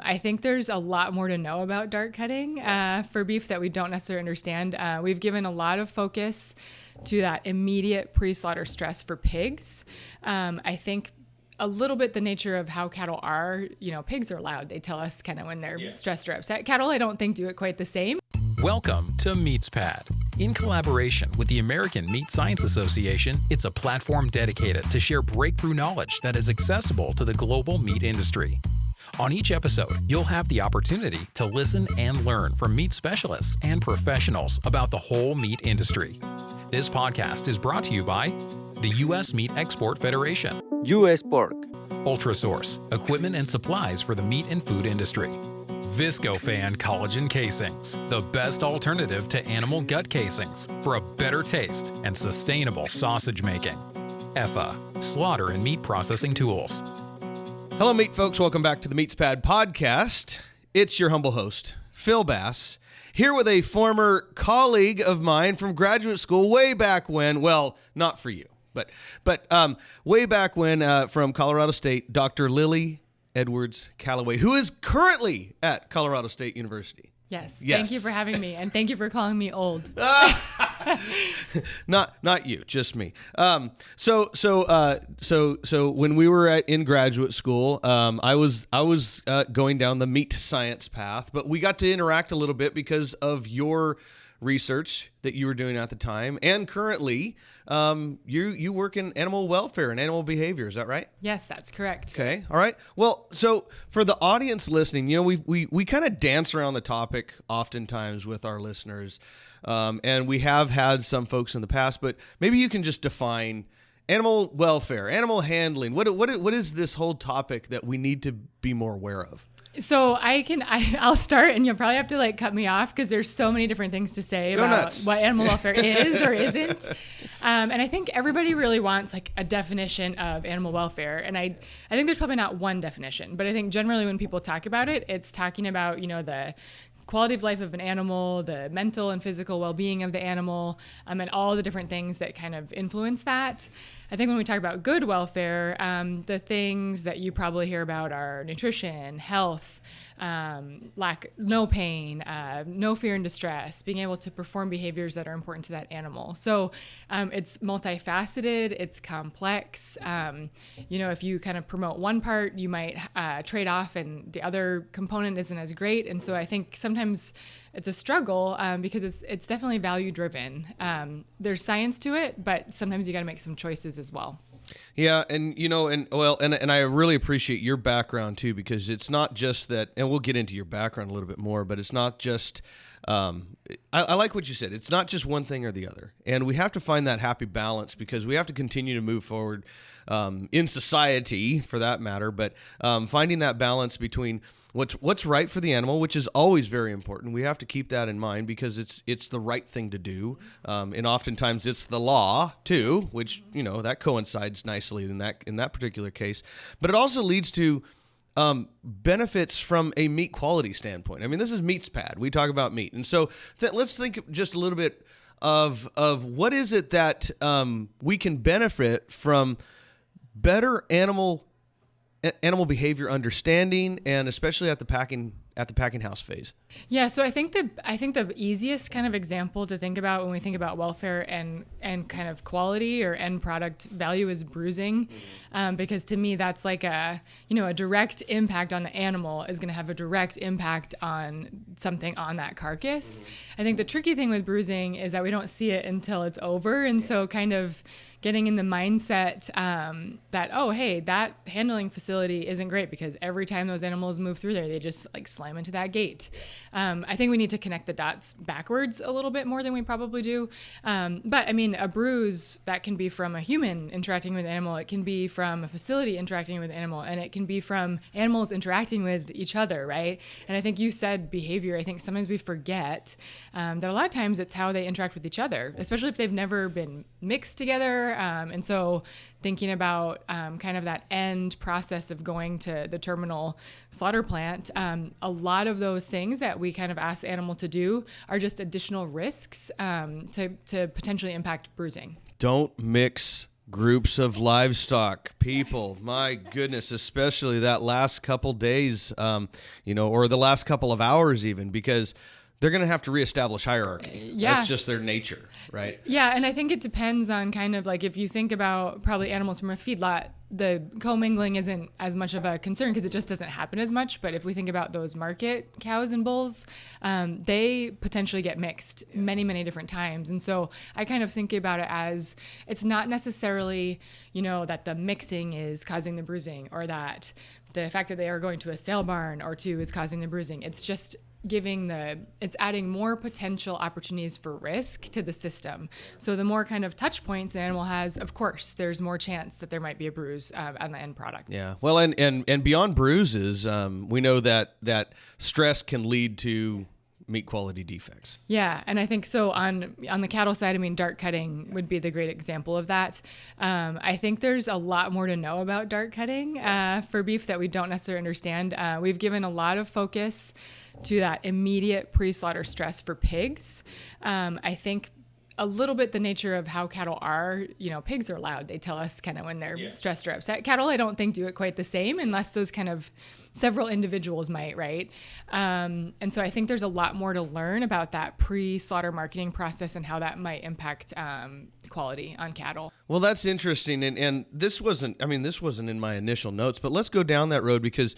I think there's a lot more to know about dart cutting for beef that we don't necessarily understand. We've given a lot of focus to that immediate pre-slaughter stress for pigs. I think a little bit the nature of how cattle are, pigs are loud. They tell us kind of when they're stressed or upset. Cattle, I don't think, do it quite the same. Welcome to MeatsPad. In collaboration with the American Meat Science Association, it's a platform dedicated to share breakthrough knowledge that is accessible to the global meat industry. On each episode, you'll have the opportunity to listen and learn from meat specialists and professionals about the whole meat industry. This podcast is brought to you by the U.S. Meat Export Federation, U.S. Pork, Ultrasource, equipment and supplies for the meat and food industry, Viscofan collagen casings, the best alternative to animal gut casings for a better taste and sustainable sausage making, EFA, slaughter and meat processing tools. Hello, meat folks. Welcome back to the MeatsPad podcast. It's your humble host, Phil Bass, here with a former colleague of mine from graduate school way back when. Well, not for you, but way back when from Colorado State, Dr. Lily Edwards-Callaway, who is currently at Colorado State University. Yes. Thank you for having me, and thank you for calling me old. Not you, just me. So when we were in graduate school, I was going down the meat science path, but we got to interact a little bit because of your research that you were doing at the time, and currently, you work in animal welfare and animal behavior. Is that right? Yes, that's correct. Okay. All right. Well, so for the audience listening, we kind of dance around the topic oftentimes with our listeners, and we have had some folks in the past, but maybe you can just define animal welfare, animal handling. What is this whole topic that we need to be more aware of? So I'll start, and you'll probably have to cut me off because there's so many different things to say about what animal welfare is or isn't. And I think everybody really wants a definition of animal welfare. And I think there's probably not one definition, but I think generally when people talk about it, it's talking about, the quality of life of an animal, the mental and physical well-being of the animal, and all the different things that kind of influence that. I think when we talk about good welfare, the things that you probably hear about are nutrition, health, no pain, no fear and distress, being able to perform behaviors that are important to that animal. So it's multifaceted, it's complex. If you kind of promote one part, you might trade off and the other component isn't as great. And so I think sometimes it's a struggle because it's definitely value driven. There's science to it, but sometimes you got to make some choices as well. Yeah, and I really appreciate your background too, because it's not just that, and we'll get into your background a little bit more, but it's not just, I like what you said. It's not just one thing or the other, and we have to find that happy balance because we have to continue to move forward in society, for that matter. But finding that balance between what's right for the animal, which is always very important. We have to keep that in mind because it's the right thing to do, and oftentimes it's the law too, which that coincides nicely in that particular case. But it also leads to benefits from a meat quality standpoint. I mean, this is MeatsPad. We talk about meat, and so let's think just a little bit of what is it that we can benefit from better animal behavior understanding, and especially at the packing house phase. Yeah, so I think the easiest kind of example to think about when we think about welfare and kind of quality or end product value is bruising, because to me that's a direct impact on the animal is going to have a direct impact on something on that carcass. I think the tricky thing with bruising is that we don't see it until it's over, and so kind of getting in the mindset that, oh, hey, that handling facility isn't great because every time those animals move through there, they just slam into that gate. I think we need to connect the dots backwards a little bit more than we probably do. But I mean, a bruise that can be from a human interacting with an animal, it can be from a facility interacting with an animal, and it can be from animals interacting with each other, right? And I think you said behavior. I think sometimes we forget that a lot of times it's how they interact with each other, especially if they've never been mixed together. And so thinking about kind of that end process of going to the terminal slaughter plant, a lot of those things that we kind of ask the animal to do are just additional risks to potentially impact bruising. Don't mix groups of livestock people, my goodness, especially that last couple days, or the last couple of hours even, because they're going to have to reestablish hierarchy. Yeah. That's just their nature, right? Yeah, and I think it depends on kind of like if you think about probably animals from a feedlot, the commingling isn't as much of a concern because it just doesn't happen as much. But if we think about those market cows and bulls, they potentially get mixed many, many different times. And so I kind of think about it as it's not necessarily, that the mixing is causing the bruising or that the fact that they are going to a sale barn or two is causing the bruising. It's just it's adding more potential opportunities for risk to the system. So the more kind of touch points the animal has, of course, there's more chance that there might be a bruise on the end product. Yeah. Well, and beyond bruises, we know that stress can lead to meat quality defects. Yeah, and I think so on the cattle side, dart cutting would be the great example of that. I think there's a lot more to know about dart cutting for beef that we don't necessarily understand. We've given a lot of focus to that immediate pre-slaughter stress for pigs. I think a little bit the nature of how cattle are, pigs are loud. They tell us kind of when they're stressed or upset. Cattle, I don't think do it quite the same unless those kind of several individuals might, right? And so I think there's a lot more to learn about that pre-slaughter marketing process and how that might impact quality on cattle. Well, that's interesting. And this wasn't in my initial notes, but let's go down that road because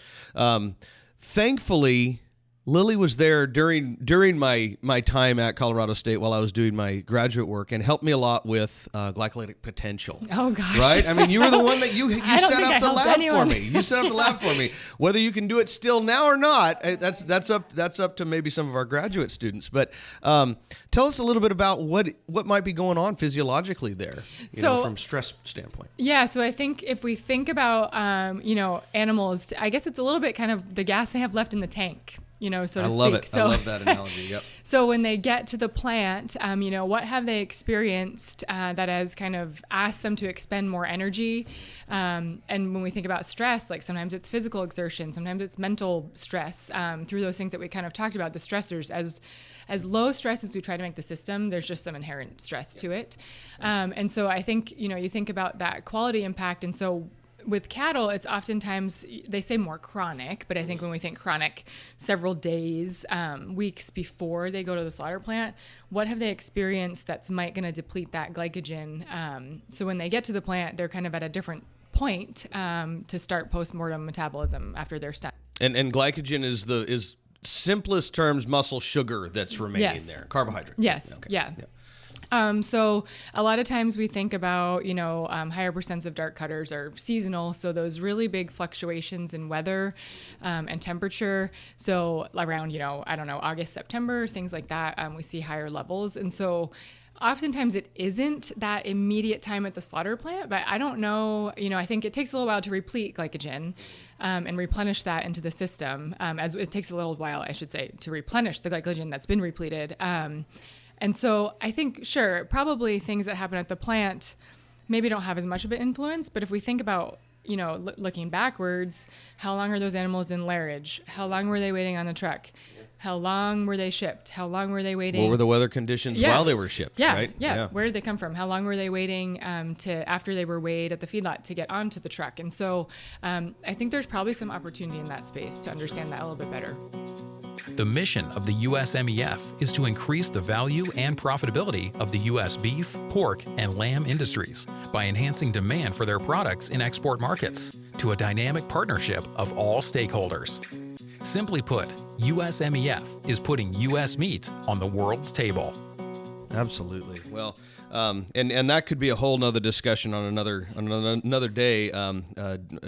thankfully, Lily was there during my time at Colorado State while I was doing my graduate work and helped me a lot with glycolytic potential. Oh gosh! Right? You were the one that you set up the lab for me. You set up the lab for me. Whether you can do it still now or not, that's up to maybe some of our graduate students. But tell us a little bit about what might be going on physiologically there, from stress standpoint. Yeah. So I think if we think about animals, I guess it's a little bit kind of the gas they have left in the tank. So to speak. I love it. I love that analogy. Yep. So when they get to the plant, what have they experienced that has kind of asked them to expend more energy? And when we think about stress, like sometimes it's physical exertion, sometimes it's mental stress. Through those things that we kind of talked about, the stressors, as low stress as we try to make the system, there's just some inherent stress to it. And so I think, you think about that quality impact. And so with cattle, it's oftentimes, they say more chronic, but I think when we think chronic, several days, weeks before they go to the slaughter plant, what have they experienced that's going to deplete that glycogen? So when they get to the plant, they're kind of at a different point to start postmortem metabolism after they're stunned. And glycogen is simplest terms muscle sugar that's remaining there, carbohydrate. Yes. Okay. Yeah. So a lot of times we think about, higher percents of dart cutters are seasonal. So those really big fluctuations in weather and temperature. So around, August, September, things like that, we see higher levels. And so oftentimes it isn't that immediate time at the slaughter plant, but I don't know, I think it takes a little while to replete glycogen and replenish that into the system, as it takes a little while, I should say, to replenish the glycogen that's been repleted. And so I think, sure, probably things that happen at the plant maybe don't have as much of an influence. But if we think about, looking backwards, how long are those animals in lairage? How long were they waiting on the truck? How long were they shipped? How long were they waiting? What were the weather conditions while they were shipped? Yeah, right? Yeah. Where did they come from? How long were they waiting to after they were weighed at the feedlot to get onto the truck? And so I think there's probably some opportunity in that space to understand that a little bit better. The mission of the USMEF is to increase the value and profitability of the U.S. beef, pork, and lamb industries by enhancing demand for their products in export markets to a dynamic partnership of all stakeholders. Simply put, USMEF is putting U.S. meat on the world's table. Absolutely. Well, and that could be a whole nother discussion on another day.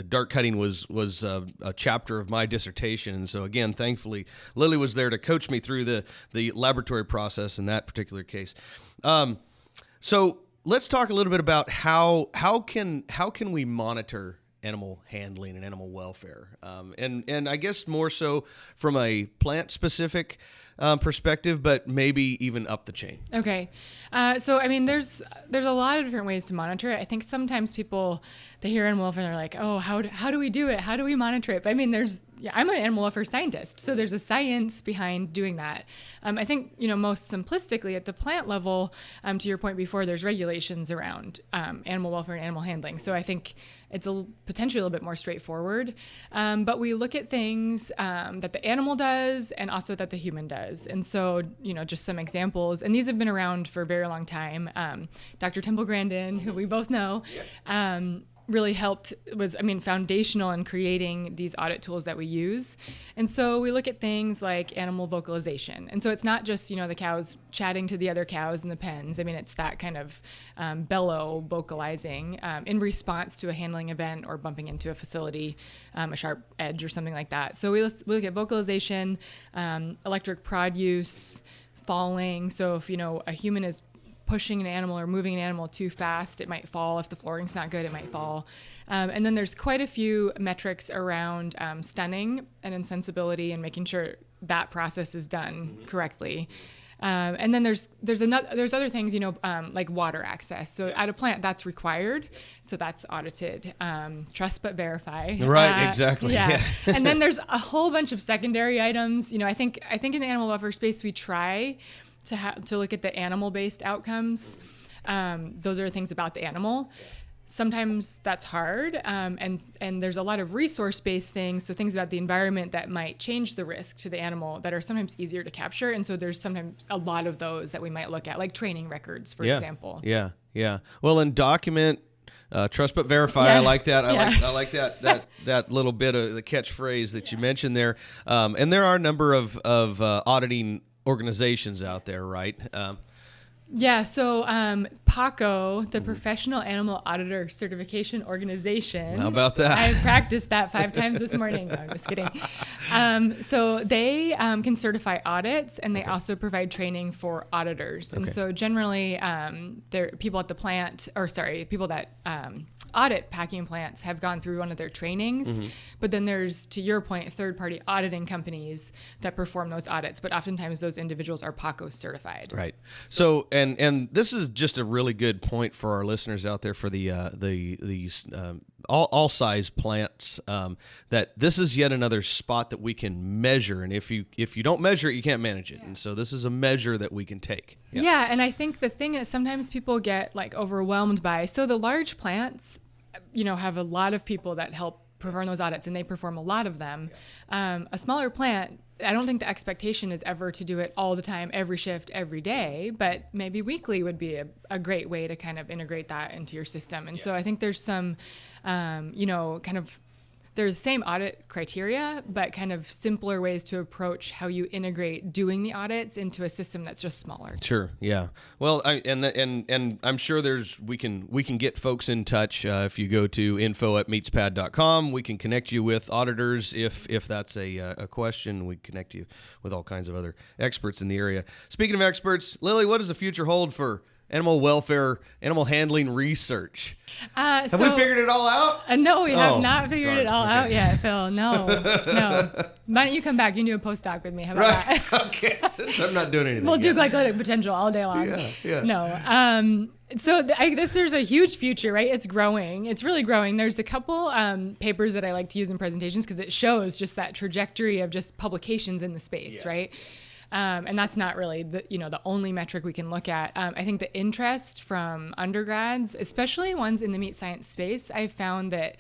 Dart cutting was a chapter of my dissertation, and so again, thankfully, Lily was there to coach me through the laboratory process in that particular case. So let's talk a little bit about how can we monitor animal handling and animal welfare, and I guess more so from a plant specific perspective, but maybe even up the chain. Okay. So, there's a lot of different ways to monitor it. I think sometimes people, they hear animal welfare and they're like, oh, how do we do it? How do we monitor it? But there's, I'm an animal welfare scientist. So there's a science behind doing that. I think, most simplistically at the plant level, to your point before, there's regulations around animal welfare and animal handling. So I think it's potentially a little bit more straightforward. But we look at things that the animal does and also that the human does. And so, just some examples, and these have been around for a very long time. Dr. Temple Grandin, who we both know, really was foundational in creating these audit tools that we use. And so we look at things like animal vocalization. And so it's not just, the cows chatting to the other cows in the pens. it's that kind of bellow vocalizing in response to a handling event or bumping into a facility, a sharp edge or something like that. So we look at vocalization, electric prod use, falling. So if, a human is pushing an animal or moving an animal too fast, it might fall. If the flooring's not good, it might fall. And then there's quite a few metrics around stunning and insensibility and making sure that process is done correctly. And then there's other things, like water access. So at a plant, that's required. So that's audited. Trust but verify. Right, exactly. Yeah. And then there's a whole bunch of secondary items. I think in the animal welfare space, we try to look at the animal-based outcomes. Those are things about the animal. Sometimes that's hard, and there's a lot of resource-based things, so things about the environment that might change the risk to the animal that are sometimes easier to capture, and so there's sometimes a lot of those that we might look at, like training records, for example. Yeah. Well, and document, trust but verify. I like that. I like that little bit of the catchphrase that you mentioned there. And there are a number of auditing organizations out there, right? So PACO, the Professional Animal Auditor Certification Organization. How about that? I practiced that 5 times this morning. No, I'm just kidding. So they can certify audits, and they also provide training for auditors. And so generally, they're people at the plant, people that audit packing plants have gone through one of their trainings, but then there's, to your point, third-party auditing companies that perform those audits, but oftentimes those individuals are PACO certified. Right. So, and this is just a really good point for our listeners out there for these all size plants, that this is yet another spot that we can measure, and if you don't measure it, you can't manage it, and so this is a measure that we can take. Yeah, and I think the thing that sometimes people get overwhelmed by, so the large plants, have a lot of people that help perform those audits, and they perform a lot of them. A smaller plant, I don't think the expectation is ever to do it all the time, every shift, every day, but maybe weekly would be a great way to kind of integrate that into your system. And so I think there's some, they're the same audit criteria, but kind of simpler ways to approach how you integrate doing the audits into a system that's just smaller. Sure. Yeah. Well, and I'm sure we can get folks in touch if you go to info@meatspad.com. We can connect you with auditors if that's a question. We connect you with all kinds of other experts in the area. Speaking of experts, Lily, what does the future hold for animal welfare, animal handling research? Have we figured it all out? No, we have not figured it all out yet, Phil. No. Why don't you come back? You can do a postdoc with me. How about that? Okay, since I'm not doing anything. We'll do glycolytic potential all day long. Yeah. No. So I guess there's a huge future, right? It's growing. It's really growing. There's a couple papers that I like to use in presentations because it shows just that trajectory of just publications in the space, right? And that's not really the only metric we can look at. I think the interest from undergrads, especially ones in the meat science space, I've found that,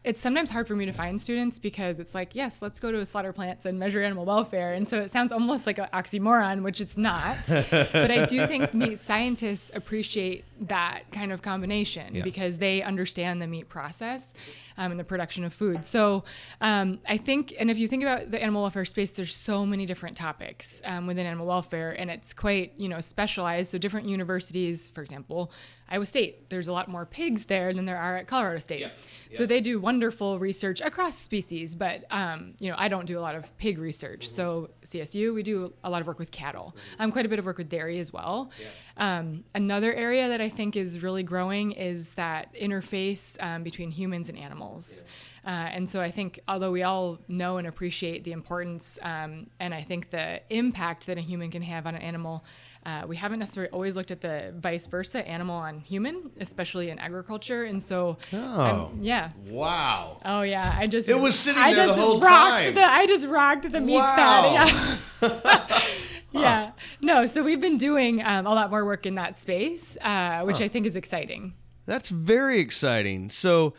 it's sometimes hard for me to find students because it's like, yes, let's go to slaughter plants and measure animal welfare. And so it sounds almost like an oxymoron, which it's not. But I do think meat scientists appreciate that kind of combination because they understand the meat process and the production of food. So I think, and if you think about the animal welfare space, there's so many different topics within animal welfare, and it's quite, specialized. So different universities, for example, Iowa State, there's a lot more pigs there than there are at Colorado State. So they do wonderful research across species, but, I don't do a lot of pig research. So CSU, we do a lot of work with cattle, quite a bit of work with dairy as well. Another area that I think is really growing is that interface between humans and animals. And so I think, although we all know and appreciate the importance, and I think the impact that a human can have on an animal, we haven't necessarily always looked at the vice versa, animal on human, especially in agriculture. And so, yeah. Wow. Oh yeah, it was sitting there the whole time. I just rocked the MeatsPad. Yeah. Yeah. No, so we've been doing a lot more work in that space, which I think is exciting. That's very exciting. So,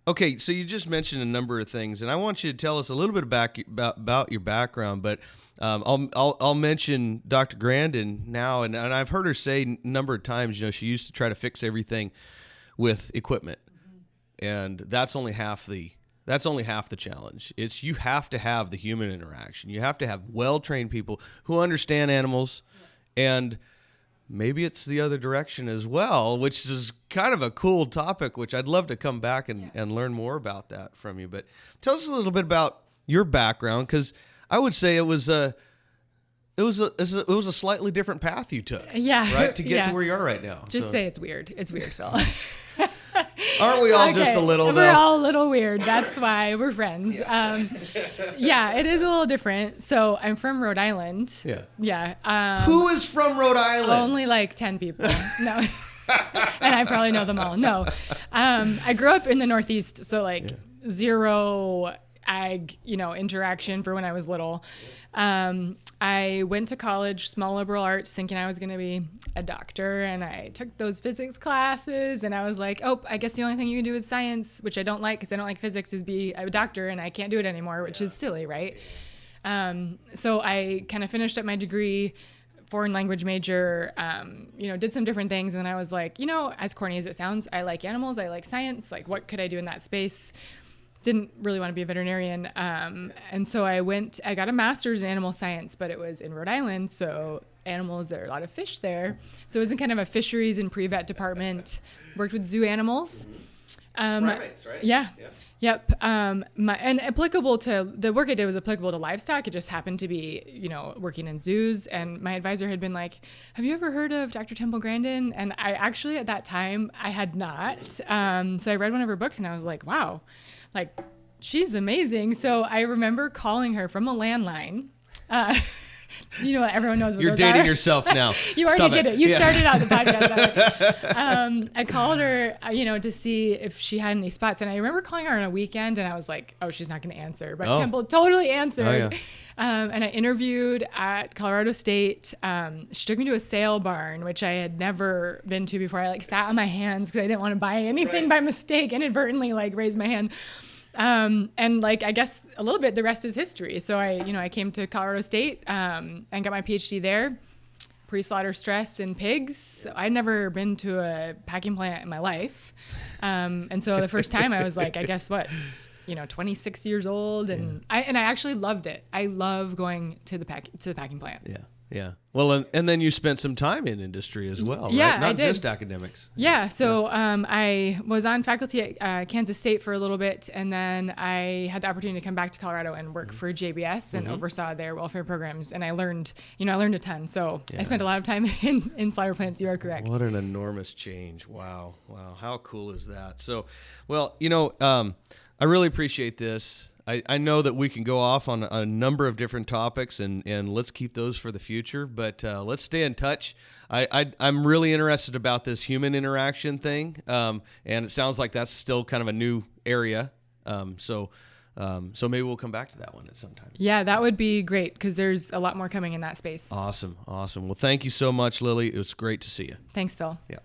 okay, so you just mentioned a number of things, and I want you to tell us a little bit about your background. But I'll mention Dr. Grandin now, and I've heard her say a number of times, she used to try to fix everything with equipment, and that's only half the challenge. You have to have the human interaction. You have to have well-trained people who understand animals, and maybe it's the other direction as well, which is kind of a cool topic, which I'd love to come back and learn more about that from you. But tell us a little bit about your background, because I would say it was a slightly different path you took. Yeah. Right? To get to where you are right now. Just say it's weird. It's weird, Phil. Aren't we all just a little, though? We're all a little weird. That's why we're friends. Yeah, it is a little different. So I'm from Rhode Island. Yeah. Yeah. Who is from Rhode Island? Only like 10 people. No. And I probably know them all. No. I grew up in the Northeast, so zero ag, interaction for when I was little. I went to college, small liberal arts, thinking I was going to be a doctor, and I took those physics classes, and I was like, oh, I guess the only thing you can do with science, which I don't like because I don't like physics, is be a doctor, and I can't do it anymore, which is silly, right? So I kind of finished up my degree, foreign language major, did some different things, and then I was like, as corny as it sounds, I like animals, I like science, like what could I do in that space? Didn't really want to be a veterinarian. And so I got a master's in animal science, but it was in Rhode Island. So animals, there are a lot of fish there. So it was in kind of a fisheries and pre-vet department, worked with zoo animals. Primates, right? Yeah. Yep. And applicable to the work I did was applicable to livestock. It just happened to be, working in zoos. And my advisor had been like, have you ever heard of Dr. Temple Grandin? And I actually, at that time, I had not. So I read one of her books and I was like, wow, she's amazing. So I remember calling her from a landline. Everyone knows what You're those dating are. yourself now. You already did it. You started out the podcast. I called her, to see if she had any spots. And I remember calling her on a weekend and I was like, oh, she's not going to answer. But Temple totally answered. Oh, yeah. And I interviewed at Colorado State. She took me to a sale barn, which I had never been to before. I sat on my hands because I didn't want to buy anything by mistake, inadvertently raised my hand. And I guess a little bit, the rest is history. So I came to Colorado State, and got my PhD there, pre-slaughter stress in pigs. So I'd never been to a packing plant in my life. And so the first time I was like, I guess what, 26 years old. And I actually loved it. I love going to the packing plant. Yeah. Yeah. Well, and then you spent some time in industry as well, yeah, right? Not I did. just academics. Yeah. So I was on faculty at Kansas State for a little bit, and then I had the opportunity to come back to Colorado and work for JBS and oversaw their welfare programs. And I learned a ton. So I spent a lot of time in slaughter plants. You are correct. What an enormous change. Wow. How cool is that? So, well, I really appreciate this. I know that we can go off on a number of different topics, and let's keep those for the future. But let's stay in touch. I'm really interested about this human interaction thing, and it sounds like that's still kind of a new area. So maybe we'll come back to that one at some time. Yeah, that would be great because there's a lot more coming in that space. Awesome. Well, thank you so much, Lily. It was great to see you. Thanks, Phil. Yeah.